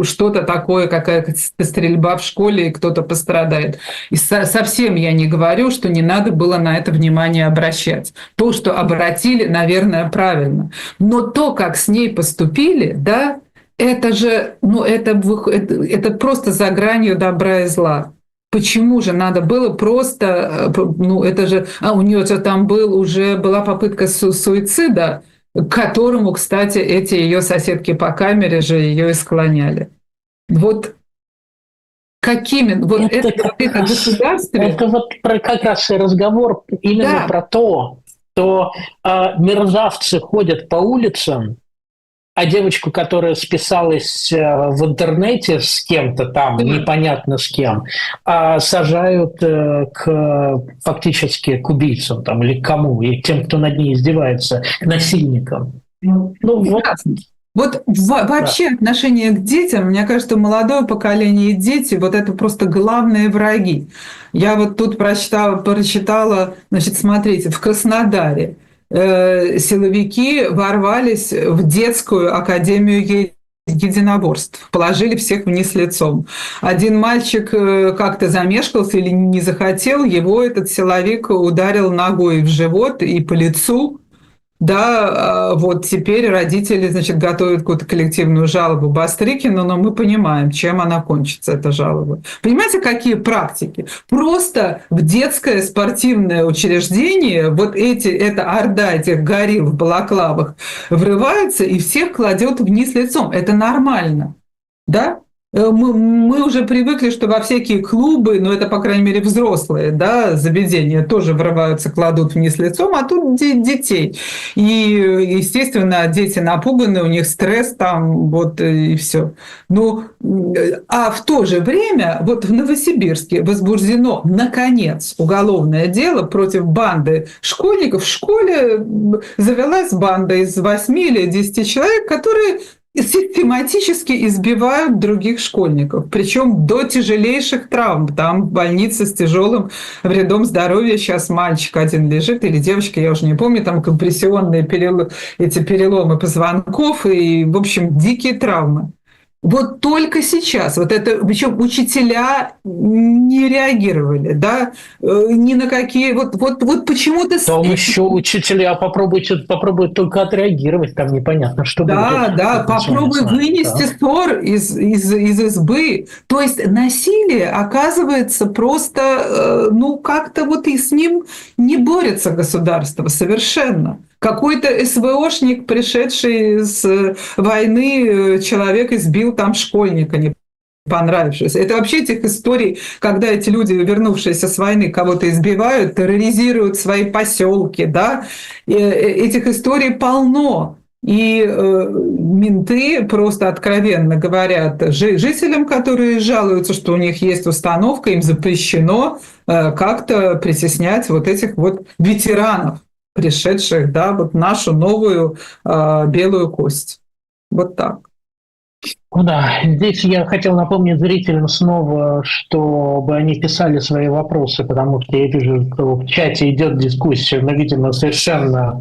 что-то такое, какая-то стрельба в школе, и кто-то пострадает. И совсем я не говорю, что не надо было на это внимание обращать. То, что обратили, наверное, правильно. Но то, как с ней поступили, да, это же, ну, это просто за гранью добра и зла. Почему же надо было просто, ну, это же, у нее же там была попытка суицида, к которому, кстати, эти ее соседки по камере же ее и склоняли. Вот какими... Вот это государстве... Это вот как раз и разговор именно про то, что мерзавцы ходят по улицам, а девочку, которая списалась в интернете с кем-то там, непонятно с кем, сажают фактически к убийцам там, или к кому, и тем, кто над ней издевается, к насильникам. Ну, вот вообще отношение к детям, мне кажется, молодое поколение и дети, вот это просто главные враги. Я вот тут прочитала, значит, смотрите, в Краснодаре силовики ворвались в детскую академию единоборств, положили всех вниз лицом. Один мальчик как-то замешкался или не захотел, его этот силовик ударил ногой в живот и по лицу. Да, вот теперь родители, значит, готовят какую-то коллективную жалобу Бастрыкину, но мы понимаем, чем она кончится, эта жалоба. Понимаете, какие практики? Просто в детское спортивное учреждение вот эта орда этих горилл в балаклавах врывается и всех кладет вниз лицом. Это нормально, да? Мы уже привыкли, что во всякие клубы, ну это, по крайней мере, взрослые, да, заведения тоже врываются, кладут вниз лицом, а тут детей. И, естественно, дети напуганы, у них стресс там, вот и все. Ну, а в то же время вот в Новосибирске возбуждено, наконец, уголовное дело против банды школьников. В школе завелась банда из 8 или 10 человек, которые систематически избивают других школьников, причем до тяжелейших травм. Там в больнице с тяжелым вредом здоровья сейчас мальчик один лежит, или девочка, я уже не помню, там компрессионные переломы позвонков и, в общем, дикие травмы. Вот только сейчас, вот это, причем учителя не реагировали, да, ни на какие, вот почему-то... Там еще учителя попробуют только отреагировать, там непонятно, что будет. Да, попробуй вынести ссор из избы. То есть насилие, оказывается, просто, ну, как-то вот и с ним не борется государство совершенно. Какой-то СВОшник, пришедший с войны, человек избил там школьника, не понравившись. Это вообще этих историй, когда эти люди, вернувшиеся с войны, кого-то избивают, терроризируют свои поселки, да, этих историй полно. И менты просто откровенно говорят жителям, которые жалуются, что у них есть установка, им запрещено как-то притеснять вот этих вот ветеранов, пришедших, да, вот нашу новую белую кость. Вот так. Да, здесь я хотел напомнить зрителям снова, чтобы они писали свои вопросы, потому что я вижу, что в чате идет дискуссия, но, видимо, совершенно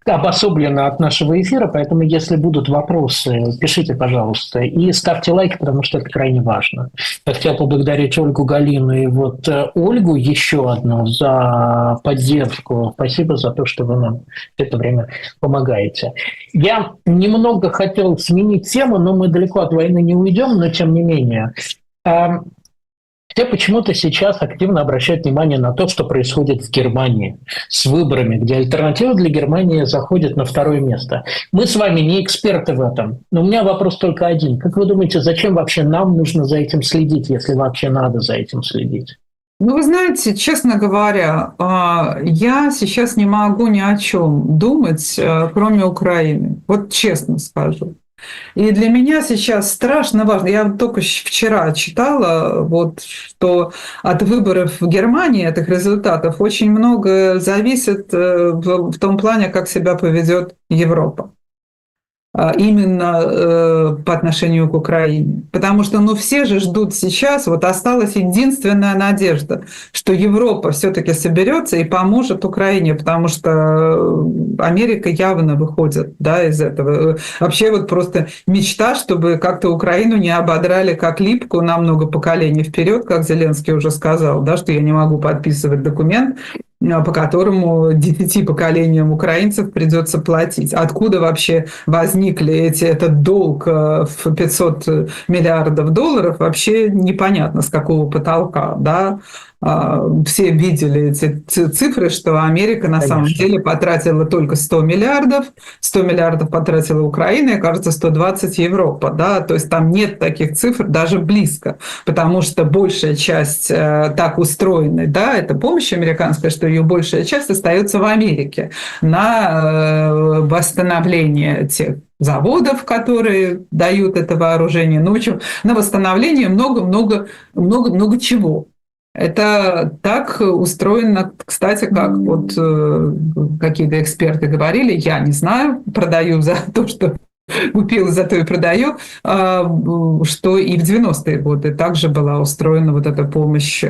обособленно от нашего эфира, поэтому если будут вопросы, пишите, пожалуйста, и ставьте лайки, потому что это крайне важно. Я хотел поблагодарить Ольгу Галину и вот Ольгу еще одну за поддержку. Спасибо за то, что вы нам в это время помогаете. Я немного хотел сменить тему, но мы далеко от войны не уйдем, но тем не менее. Все почему-то сейчас активно обращают внимание на то, что происходит в Германии с выборами, где альтернатива для Германии заходит на второе место. Мы с вами не эксперты в этом, но у меня вопрос только один. Как вы думаете, зачем вообще нам нужно за этим следить, если вообще надо за этим следить? Ну, вы знаете, честно говоря, я сейчас не могу ни о чем думать, кроме Украины. Вот честно скажу. И для меня сейчас страшно важно, я вот только вчера читала, вот, что от выборов в Германии, от их результатов, очень много зависит в том плане, как себя поведет Европа. Именно по отношению к Украине. Потому что все же ждут сейчас, вот осталась единственная надежда, что Европа все-таки соберется и поможет Украине, потому что Америка явно выходит, да, из этого. Вообще вот просто мечта, чтобы как-то Украину не ободрали как липку на много поколений вперед, как Зеленский уже сказал, да, что я не могу подписывать документ, по которому 10 поколениям украинцев придется платить. Откуда вообще возникли этот долг в 500 миллиардов долларов, вообще непонятно, с какого потолка. Да? Все видели эти цифры, что Америка на самом деле потратила только 100 миллиардов потратила Украина, и, кажется, 120 Европа. Да? То есть там нет таких цифр даже близко, потому что большая часть так устроена, да, это помощь американская, что ее большая часть остается в Америке на восстановление тех заводов, которые дают это вооружение, ну, в общем, на восстановление много чего. Это так устроено, кстати, как вот какие-то эксперты говорили, я не знаю, продаю за то, что купил, зато и продаю, что и в 90-е годы также была устроена вот эта помощь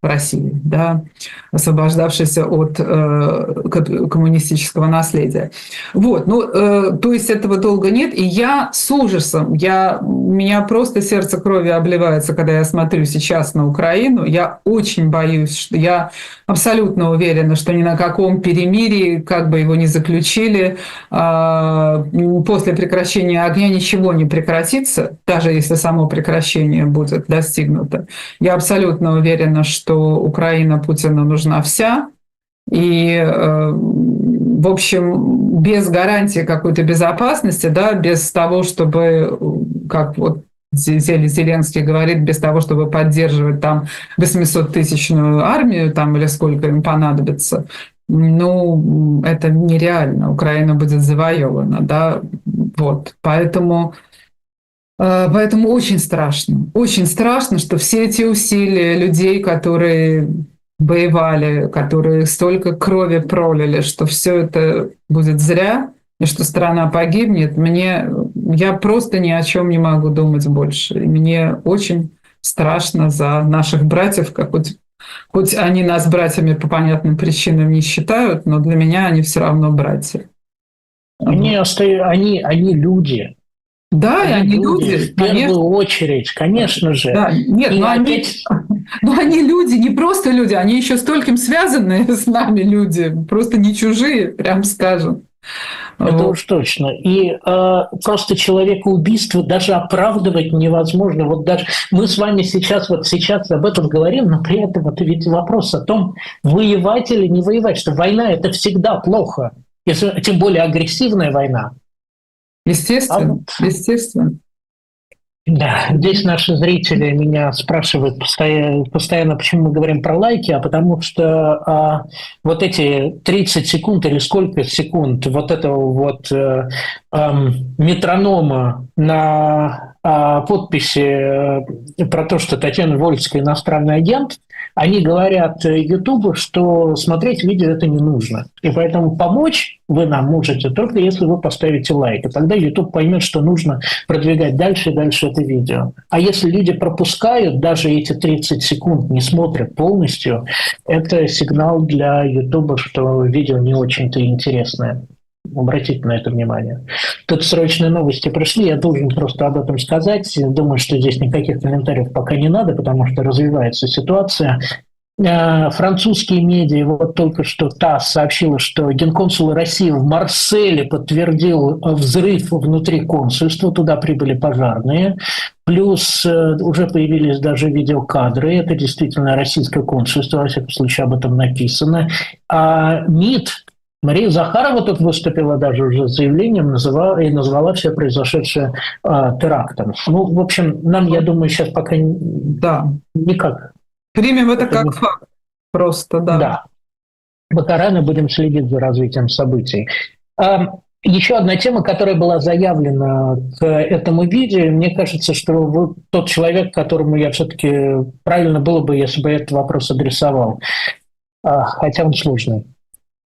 России, да, освобождавшейся от коммунистического наследия. Вот, то есть этого долга нет, и я с ужасом, у меня просто сердце крови обливается, когда я смотрю сейчас на Украину, я очень боюсь, что я абсолютно уверена, что ни на каком перемирии, как бы его ни заключили, после прекращения огня ничего не прекратится, даже если само прекращение будет достигнуто. Я абсолютно уверена, что Украина Путину нужна вся, и, в общем, без гарантии какой-то безопасности, да, без того, чтобы, как вот Зеленский говорит, без того, чтобы поддерживать там 800-тысячную армию там, или сколько им понадобится, это нереально. Украина будет завоевана, да, вот. Поэтому очень страшно, что все эти усилия людей, которые воевали, которые столько крови пролили, что все это будет зря, и что страна погибнет, я просто ни о чем не могу думать больше. И мне очень страшно за наших братьев, хоть они нас братьями по понятным причинам не считают, но для меня они все равно братья. Они люди. Да, они люди. В первую очередь, конечно же. Да, нет, но они люди, не просто люди, они еще стольким связаны с нами люди, просто не чужие, прям скажем. Это уж точно. И просто человекоубийство даже оправдывать невозможно. Вот даже мы с вами сейчас об этом говорим, но при этом это ведь вопрос о том, воевать или не воевать, что война – это всегда плохо, если, тем более агрессивная война. Естественно. Да, здесь наши зрители меня спрашивают постоянно, почему мы говорим про лайки, а потому что вот эти 30 секунд или сколько секунд вот этого вот метронома на подписи про то, что Татьяна Вольская иностранный агент, они говорят Ютубу, что смотреть видео это не нужно. И поэтому помочь вы нам можете только если вы поставите лайк. И тогда Ютуб поймет, что нужно продвигать дальше и дальше это видео. А если люди пропускают, даже эти 30 секунд не смотрят полностью, это сигнал для Ютуба, что видео не очень-то интересное. Обратите на это внимание. Тут срочные новости пришли, я должен просто об этом сказать. Думаю, что здесь никаких комментариев пока не надо, потому что развивается ситуация. Французские медиа, вот только что ТАСС сообщила, что генконсул России в Марселе подтвердил взрыв внутри консульства, туда прибыли пожарные. Плюс уже появились даже видеокадры, это действительно российское консульство, во всяком случае об этом написано. А МИД, Мария Захарова тут выступила даже уже с заявлением, назвала все произошедшее терактом. В общем, нам, я думаю, сейчас пока никак. Примем это как факт. Просто, да. Да. Пока рано будем следить за развитием событий. Еще одна тема, которая была заявлена к этому видео, мне кажется, что вы тот человек, которому я все-таки правильно было бы, если бы этот вопрос адресовал, хотя он сложный.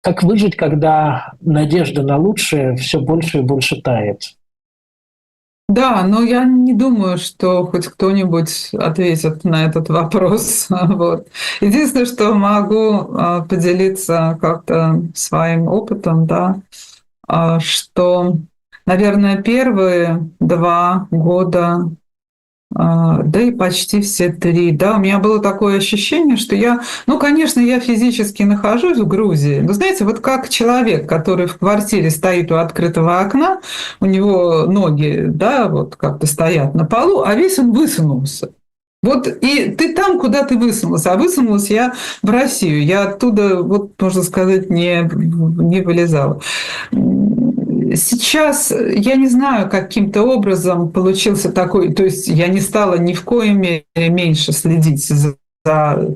Как выжить, когда надежда на лучшее все больше и больше тает? Да, но я не думаю, что хоть кто-нибудь ответит на этот вопрос. Вот. Единственное, что могу поделиться как-то своим опытом, да, что, наверное, первые 2 года, да и почти все 3. Да, у меня было такое ощущение, что ну, конечно, я физически нахожусь в Грузии, но, знаете, вот как человек, который в квартире стоит у открытого окна, у него ноги, да, вот как-то стоят на полу, а весь он высунулся. Вот и ты там, куда ты высунулся, а высунулась я в Россию. Я оттуда, вот, можно сказать, не вылезала. Сейчас я не знаю, каким-то образом получился такой, то есть я не стала ни в коем мере меньше следить за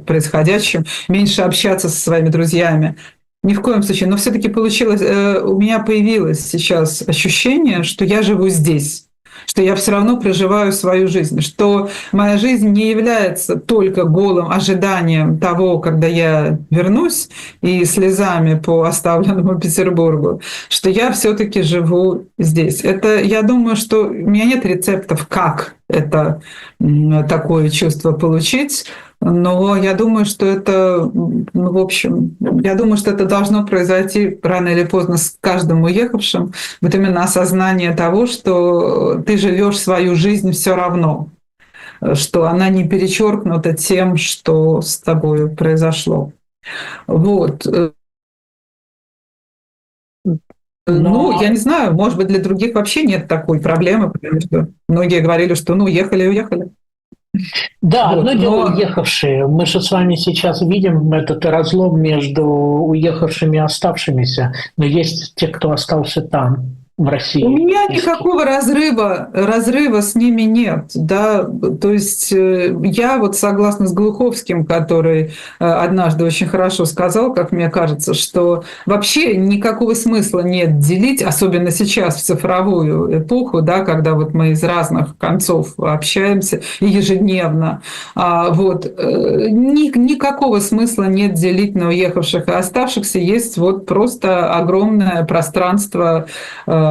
происходящим, меньше общаться со своими друзьями. Ни в коем случае. Но все-таки получилось, у меня появилось сейчас ощущение, что я живу здесь, что я все равно проживаю свою жизнь, что моя жизнь не является только голым ожиданием того, когда я вернусь, и слезами по оставленному Петербургу, что я все-таки живу здесь. Это, я думаю, что у меня нет рецептов, как это такое чувство получить. Но я думаю, что это, ну, в общем, я думаю, что это должно произойти рано или поздно с каждым уехавшим. Вот именно осознание того, что ты живешь свою жизнь все равно, что она не перечеркнута тем, что с тобой произошло. Вот. Ну, я не знаю, может быть, для других вообще нет такой проблемы, потому что многие говорили, что ну, уехали и уехали. Да, Вот. одно дело уехавшие. Мы же с вами сейчас видим этот разлом между уехавшими и оставшимися, но есть те, кто остался там, в России. У меня никакого разрыва с ними нет, да, то есть я вот согласна с Глуховским, который однажды очень хорошо сказал, как мне кажется, что вообще никакого смысла нет делить, особенно сейчас в цифровую эпоху, да, когда вот мы из разных концов общаемся ежедневно, вот, никакого смысла нет делить на уехавших и оставшихся, есть вот просто огромное пространство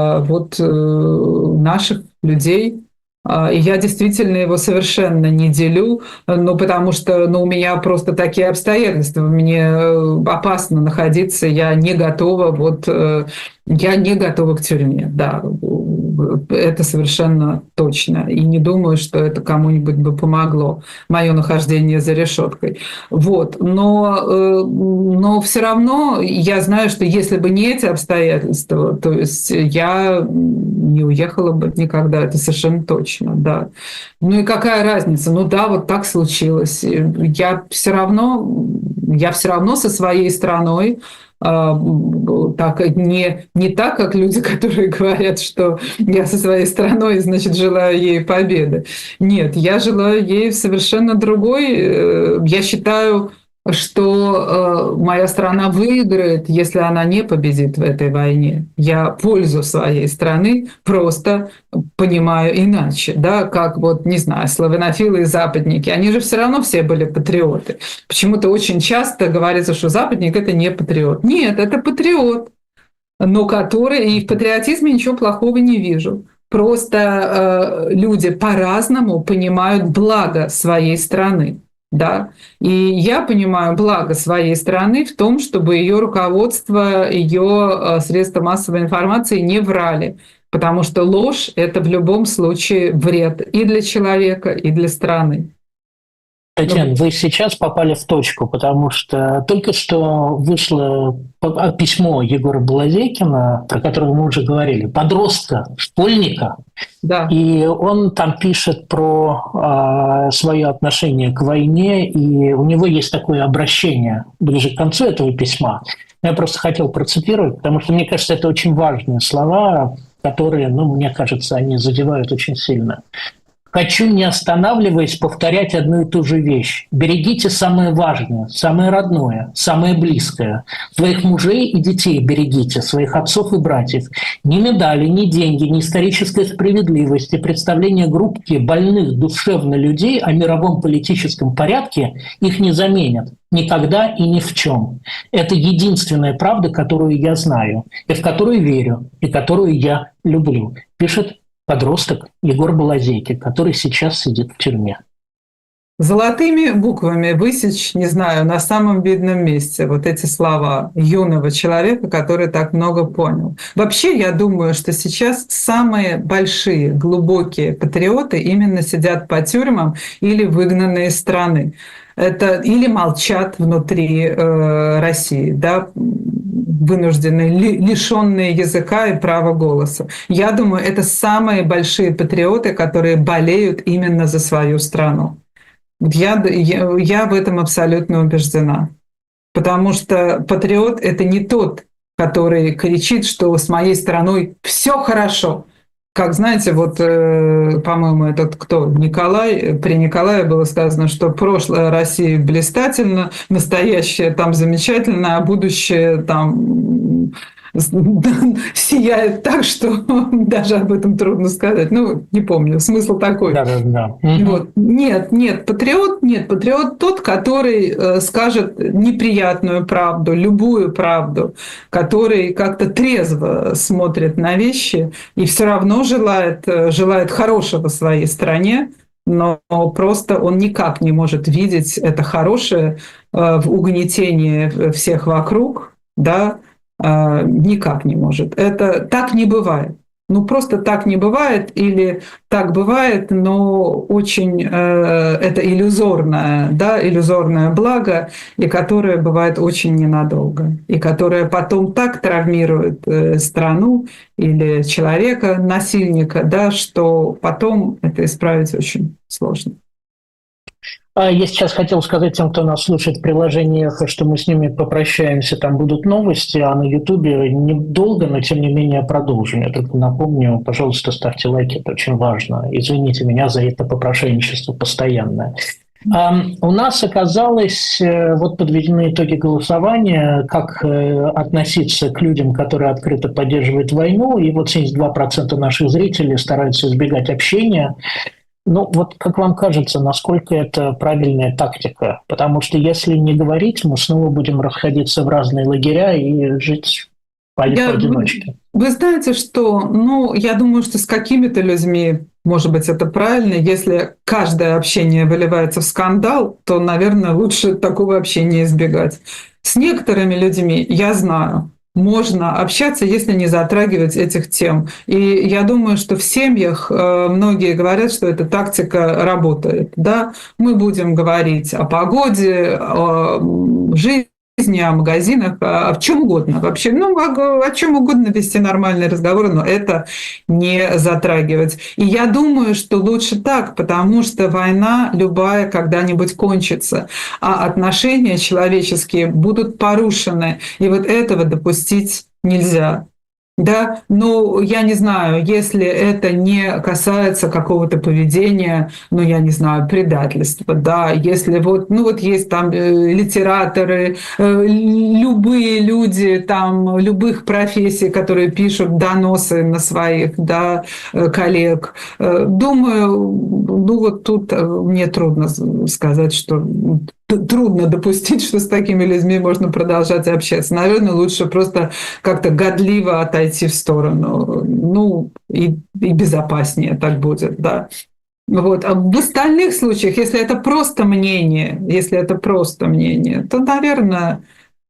вот наших людей. И я действительно его совершенно не делю, ну, потому что у меня просто такие обстоятельства, мне опасно находиться, я не готова, я не готова к тюрьме, да, это совершенно точно. И не думаю, что это кому-нибудь бы помогло, мое нахождение за решеткой. Вот. Но все равно я знаю, что если бы не эти обстоятельства, то есть я не уехала бы никогда, это совершенно точно, да. Ну и какая разница? Ну да, вот так случилось. Я все равно со своей страной, так, не так, как люди, которые говорят, что я со своей страной, значит, желаю ей победы. Нет, я желаю ей совершенно другой. Я считаю, что моя страна выиграет, если она не победит в этой войне. Я пользу своей страны просто понимаю иначе, да, как вот, не знаю, славянофилы и западники, они же все равно все были патриоты. Почему-то очень часто говорится, что западник — это не патриот. Нет, это патриот, но который, и в патриотизме ничего плохого не вижу. Просто люди по-разному понимают благо своей страны. Да? И я понимаю благо своей страны в том, чтобы ее руководство, ее средства массовой информации не врали, потому что ложь — это в любом случае вред и для человека, и для страны. Татьяна, вы сейчас попали в точку, потому что только что вышло письмо Егора Белозекина, про которого мы уже говорили, подростка, школьника, да. И он там пишет про свое отношение к войне, и у него есть такое обращение ближе к концу этого письма. Я просто хотел процитировать, потому что, мне кажется, это очень важные слова, которые, мне кажется, они задевают очень сильно. Хочу, не останавливаясь, повторять одну и ту же вещь. Берегите самое важное, самое родное, самое близкое. Своих мужей и детей берегите, своих отцов и братьев. Ни медали, ни деньги, ни историческая справедливость и представление группки больных душевно людей о мировом политическом порядке их не заменят. Никогда и ни в чем. Это единственная правда, которую я знаю, и в которую верю, и которую я люблю, пишет подросток Егор Балазейки, который сейчас сидит в тюрьме. Золотыми буквами высечь, не знаю, на самом видном месте вот эти слова юного человека, который так много понял. Вообще, я думаю, что сейчас самые большие, глубокие патриоты именно сидят по тюрьмам или выгнаны из страны. Это или молчат внутри России, да, вынужденные, лишенные языка и права голоса. Я думаю, это самые большие патриоты, которые болеют именно за свою страну. Я в этом абсолютно убеждена. Потому что патриот — это не тот, который кричит, что с моей страной все хорошо. Как знаете, вот, по-моему, этот кто? Николай, при Николае было сказано, что прошлое России блистательно, настоящее там замечательно, а будущее там сияет так, что даже об этом трудно сказать. Ну, не помню, смысл такой. Да. Вот. Нет, патриот тот, который скажет неприятную правду, любую правду, который как-то трезво смотрит на вещи и все равно желает хорошего своей стране, но просто он никак не может видеть это хорошее в угнетении всех вокруг, да, никак не может. Это так не бывает. Ну, просто так не бывает, или так бывает, но очень это иллюзорное благо, и которое бывает очень ненадолго, и которое потом так травмирует страну или человека, насильника, да, что потом это исправить очень сложно. Я сейчас хотел сказать тем, кто нас слушает в приложении «Эхо», что мы с ними попрощаемся, там будут новости, а на Ютубе недолго, но тем не менее продолжим. Я только напомню, пожалуйста, ставьте лайки, это очень важно. Извините меня за это попрошайничество постоянное. У нас оказалось, вот подведены итоги голосования, как относиться к людям, которые открыто поддерживают войну, и вот 72% наших зрителей стараются избегать общения. Ну, вот как вам кажется, насколько это правильная тактика? Потому что если не говорить, мы снова будем расходиться в разные лагеря и жить поодиночке. Вы знаете, что, я думаю, что с какими-то людьми, может быть, это правильно. Если каждое общение выливается в скандал, то, наверное, лучше такого общения избегать. С некоторыми людьми, я знаю, можно общаться, если не затрагивать этих тем. И я думаю, что в семьях многие говорят, что эта тактика работает. Да? Мы будем говорить о погоде, о жизни, о магазинах, о чем угодно. Вообще, о чем угодно вести нормальные разговоры, но это не затрагивать. И я думаю, что лучше так, потому что война любая когда-нибудь кончится, а отношения человеческие будут порушены. И вот этого допустить нельзя. Да, я не знаю, если это не касается какого-то поведения, я не знаю, предательства, да, если есть там литераторы, любые люди там любых профессий, которые пишут доносы на своих, да, коллег, думаю, тут мне трудно сказать, что трудно допустить, что с такими людьми можно продолжать общаться. Наверное, лучше просто как-то годливо отойти в сторону. И безопаснее так будет, да. Вот. А в остальных случаях, если это просто мнение, то, наверное,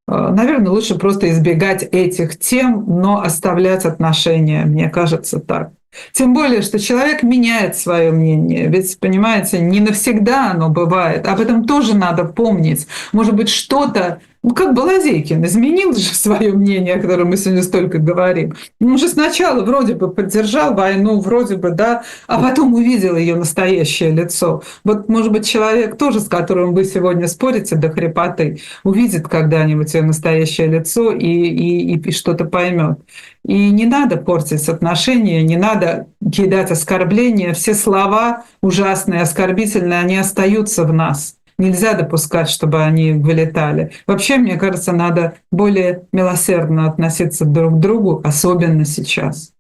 лучше просто избегать этих тем, но оставлять отношения, мне кажется, так. Тем более, что человек меняет свое мнение. Ведь, понимаете, не навсегда оно бывает. Об этом тоже надо помнить. Может быть, что-то Ну, как бы Лазейкин изменил же свое мнение, о котором мы сегодня столько говорим. Он же сначала вроде бы поддержал войну, вроде бы, да, а потом увидел ее настоящее лицо. Вот, может быть, человек тоже, с которым вы сегодня спорите до хрипоты, увидит когда-нибудь ее настоящее лицо и что-то поймет. И не надо портить отношения, не надо кидать оскорбления. Все слова ужасные, оскорбительные, они остаются в нас. Нельзя допускать, чтобы они вылетали. Вообще, мне кажется, надо более милосердно относиться друг к другу, особенно сейчас.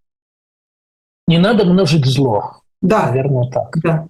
Не надо множить зло. Да, Наверное, так. да.